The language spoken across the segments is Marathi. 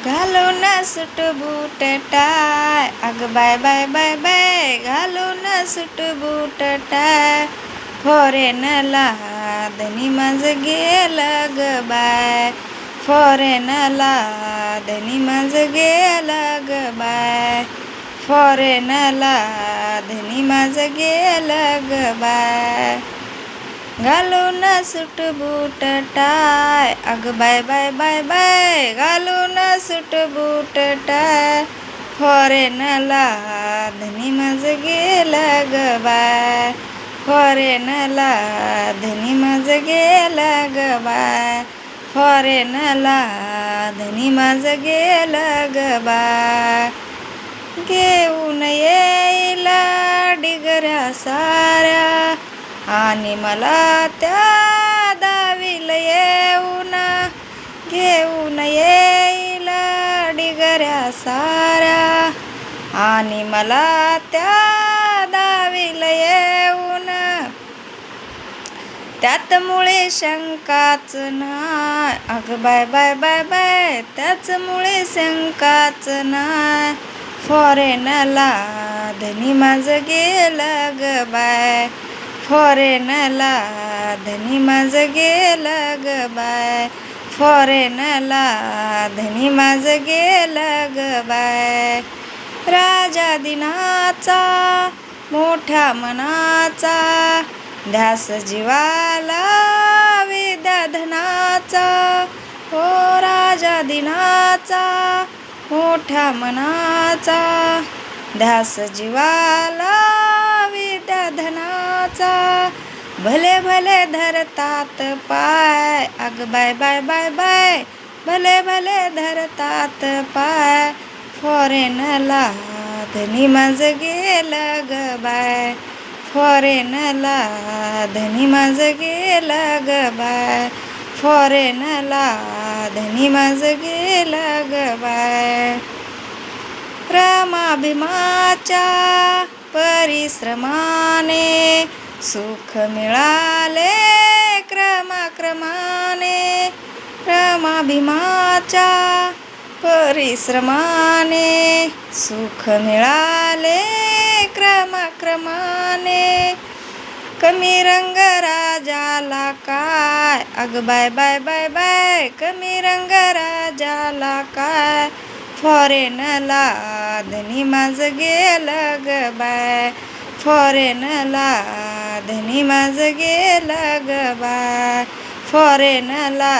घालून सूट बूट टाय, अग बाय बाय बाय बाय, घालून सूट बूट टाय, फॉरेनला धनी माझं गेलं ग बाय, फॉरेनला धनी माझं गेलं ग बाय, फॉरेनला धनी माझं गेलं ग बाय. घालून सूट बूट टाय, अग बाय बाय बाय बाय, घालून सूट बूट टाय, फॉरेनला धनी माझं गेलं ग बाय, फॉरेनला धनी माझं गेलं ग बाय, फॉरेनला धनी माझं गेलं ग बाय. घेऊन येईल डिगऱ्या साऱ्या, आणि मला त्या दावील येऊन, घेऊन येईल डिगऱ्या साऱ्या, आणि मला त्या दावील येऊन, त्यात मुळे शंकाच नाय, अग बाय बाय बाय बाय, त्याच मुळे शंकाच नाय, फॉरेनला धनी माझं गेलं ग बाय, फॉरेनला धनी माझं गेलं ग बाय, फॉरेनला धनी माझं गेलं ग बाय. राजा दिनाचा मोठ्या मनाचा, ध्यास जीवाला विद्याधनाचा, हो राजा दिनाचा मोठ्या मनाचा, ध्यास जीवाला विद्याधनाचा, भले भले धरतात पाय, अग बाय बाय बाय बाय, भले भले धरतात पाय, फॉरेनला धनी माझं गेलं ग बाय, फॉरेनला धनी माझं गेलं ग बाय, फॉरेनला धनी माझं गेलं ग बाय. रमाभिमाच्या परिश्रमाने सुख मिळाले क्रमाक्रमाने, रमाभिमाच्या परिश्रमाने सुख मिळाले क्रमाक्रमाने, कमी रंग राजाला काय, अग बाय बाय बाय बाय, कमी रंग राजाला काय, फॉरेनला धनी माझं गेलं ग बाय, फॉरेनला धनी माझं गेलं ग बाय, फॉरेनला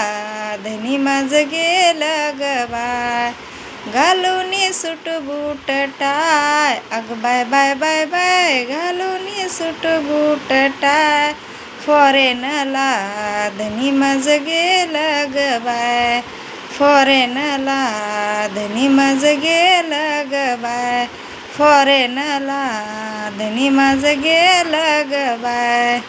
धनी माझं गेलं ग बाय. घालून सूट बूट टाय, अग बाय बाय बाय बाय, घालून सूट बूट टाय, फॉरेनला धनी माझं गेलं ग बाय, फॉरेनला धनी माझं गेलं ग बाय, फॉरेनला धनी माझं गेलं ग बाय.